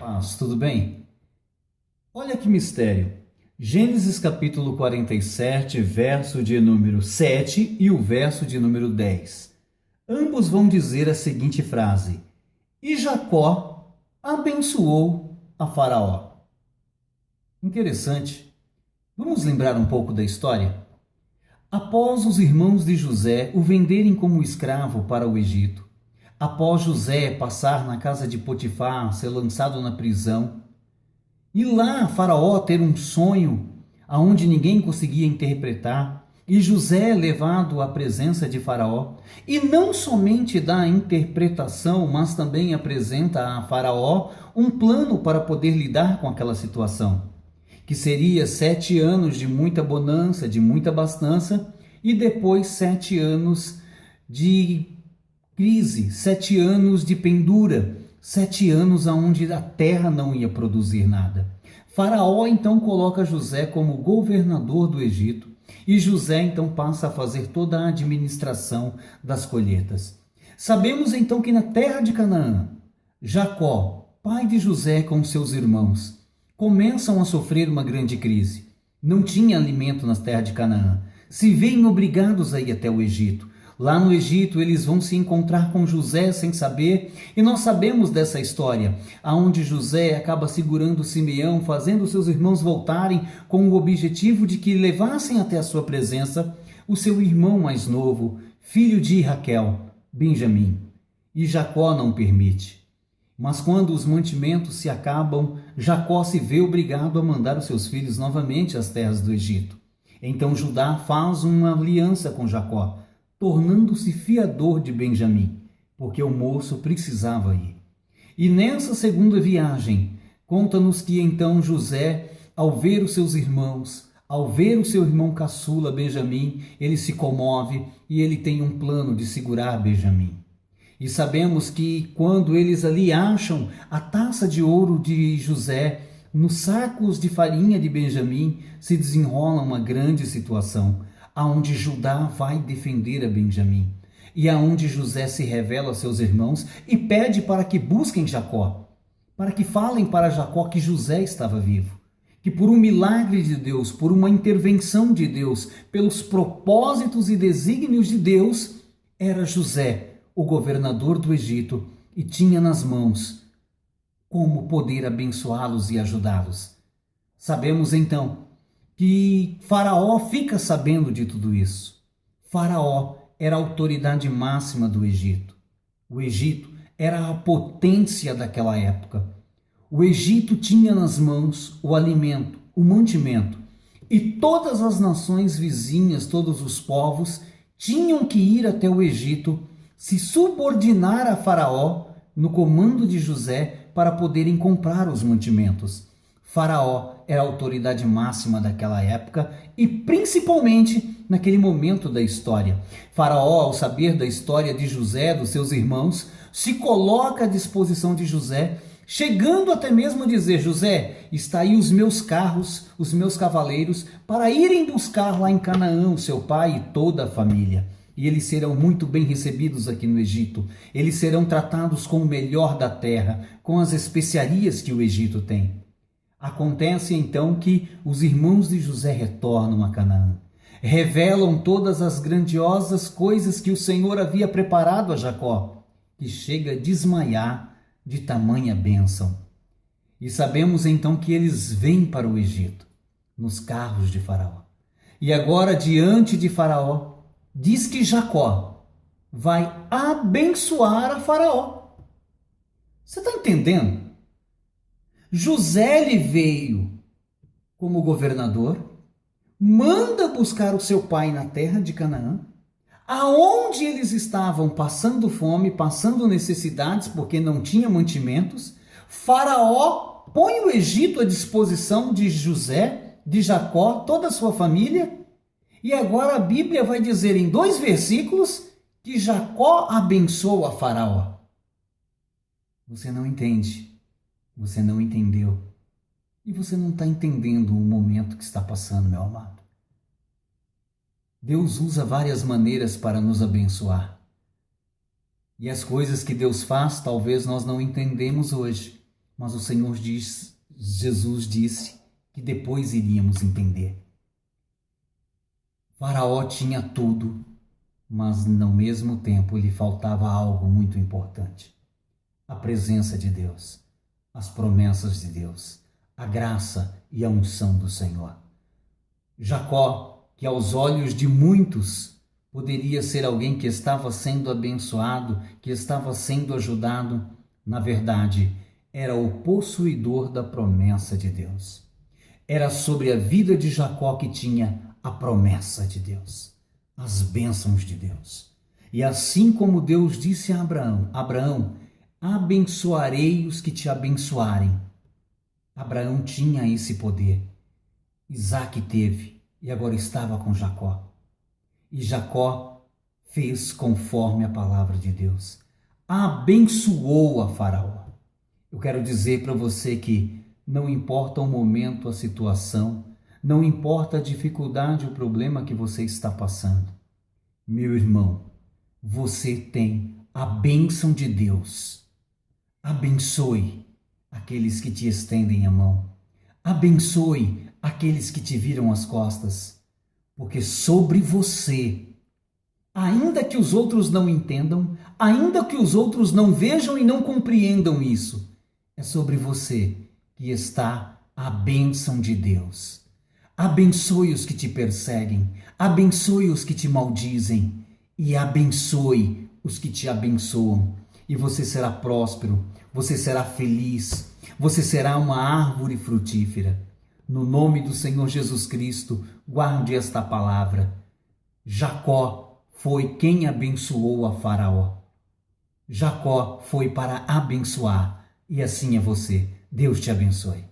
Paz, tudo bem? Olha que mistério. Gênesis capítulo 47, verso de número 7 e o verso de número 10. Ambos vão dizer a seguinte frase: E Jacó abençoou a Faraó. Interessante. Vamos lembrar um pouco da história? Após os irmãos de José o venderem como escravo para o Egito, após José passar na casa de Potifar, ser lançado na prisão, e lá Faraó ter um sonho aonde ninguém conseguia interpretar, e José é levado à presença de Faraó, e não somente dá a interpretação, mas também apresenta a Faraó um plano para poder lidar com aquela situação, que seria 7 anos de muita bonança, de muita abastança, e depois 7 anos de crise, 7 anos de pendura, 7 anos onde a terra não ia produzir nada. Faraó então coloca José como governador do Egito e José então passa a fazer toda a administração das colheitas. Sabemos então que na terra de Canaã, Jacó, pai de José com seus irmãos, começam a sofrer uma grande crise. Não tinha alimento na terra de Canaã. Se veem obrigados a ir até o Egito. Lá no Egito eles vão se encontrar com José sem saber, e nós sabemos dessa história, aonde José acaba segurando Simeão, fazendo seus irmãos voltarem com o objetivo de que levassem até a sua presença o seu irmão mais novo, filho de Raquel, Benjamim. E Jacó não permite. Mas quando os mantimentos se acabam, Jacó se vê obrigado a mandar os seus filhos novamente às terras do Egito. Então Judá faz uma aliança com Jacó, tornando-se fiador de Benjamim, porque o moço precisava ir. E nessa segunda viagem, conta-nos que então José, ao ver os seus irmãos, ao ver o seu irmão caçula Benjamim, ele se comove e ele tem um plano de segurar Benjamim. E sabemos que quando eles ali acham a taça de ouro de José, nos sacos de farinha de Benjamim, se desenrola uma grande situação, aonde Judá vai defender a Benjamim, e aonde José se revela aos seus irmãos e pede para que busquem Jacó, para que falem para Jacó que José estava vivo, que por um milagre de Deus, por uma intervenção de Deus, pelos propósitos e desígnios de Deus, era José o governador do Egito e tinha nas mãos como poder abençoá-los e ajudá-los. Sabemos então que Faraó fica sabendo de tudo isso. Faraó era a autoridade máxima do Egito. O Egito era a potência daquela época. O Egito tinha nas mãos o alimento, o mantimento, e todas as nações vizinhas, todos os povos, tinham que ir até o Egito, se subordinar a Faraó no comando de José para poderem comprar os mantimentos. Faraó era a autoridade máxima daquela época e principalmente naquele momento da história. Faraó, ao saber da história de José, dos seus irmãos, se coloca à disposição de José, chegando até mesmo a dizer: José, está aí os meus carros, os meus cavaleiros, para irem buscar lá em Canaã o seu pai e toda a família. E eles serão muito bem recebidos aqui no Egito. Eles serão tratados com o melhor da terra, com as especiarias que o Egito tem. Acontece então que os irmãos de José retornam a Canaã, revelam todas as grandiosas coisas que o Senhor havia preparado a Jacó, que chega a desmaiar de tamanha bênção. E sabemos então que eles vêm para o Egito, nos carros de Faraó. E agora, diante de Faraó, diz que Jacó vai abençoar a Faraó. Você está entendendo? José lhe veio como governador, manda buscar o seu pai na terra de Canaã, aonde eles estavam passando fome, passando necessidades, porque não tinha mantimentos. Faraó põe o Egito à disposição de José, de Jacó, toda a sua família, e agora a Bíblia vai dizer em 2 versículos que Jacó abençoa a Faraó. Você não entende. Você não entendeu. E você não está entendendo o momento que está passando, meu amado. Deus usa várias maneiras para nos abençoar. E as coisas que Deus faz, talvez nós não entendemos hoje. mas o Senhor Jesus disse que depois iríamos entender. Faraó tinha tudo, mas ao mesmo tempo lhe faltava algo muito importante: a presença de Deus, as promessas de Deus, a graça e a unção do Senhor. Jacó, que aos olhos de muitos poderia ser alguém que estava sendo abençoado, que estava sendo ajudado, na verdade, era o possuidor da promessa de Deus. Era sobre a vida de Jacó que tinha a promessa de Deus, as bênçãos de Deus. E assim como Deus disse a Abraão, abençoarei os que te abençoarem. Abraão tinha esse poder. Isaque teve e agora estava com Jacó. E Jacó fez conforme a palavra de Deus. Abençoou a Faraó. Eu quero dizer para você que não importa o momento, a situação, não importa a dificuldade, o problema que você está passando. Meu irmão, você tem a bênção de Deus. Abençoe aqueles que te estendem a mão. Abençoe aqueles que te viram as costas. Porque sobre você, ainda que os outros não entendam, ainda que os outros não vejam e não compreendam isso, é sobre você que está a bênção de Deus. Abençoe os que te perseguem, abençoe os que te maldizem e abençoe os que te abençoam. E você será próspero, você será feliz, você será uma árvore frutífera. No nome do Senhor Jesus Cristo, guarde esta palavra. Jacó foi quem abençoou a Faraó. Jacó foi para abençoar, e assim é você. Deus te abençoe.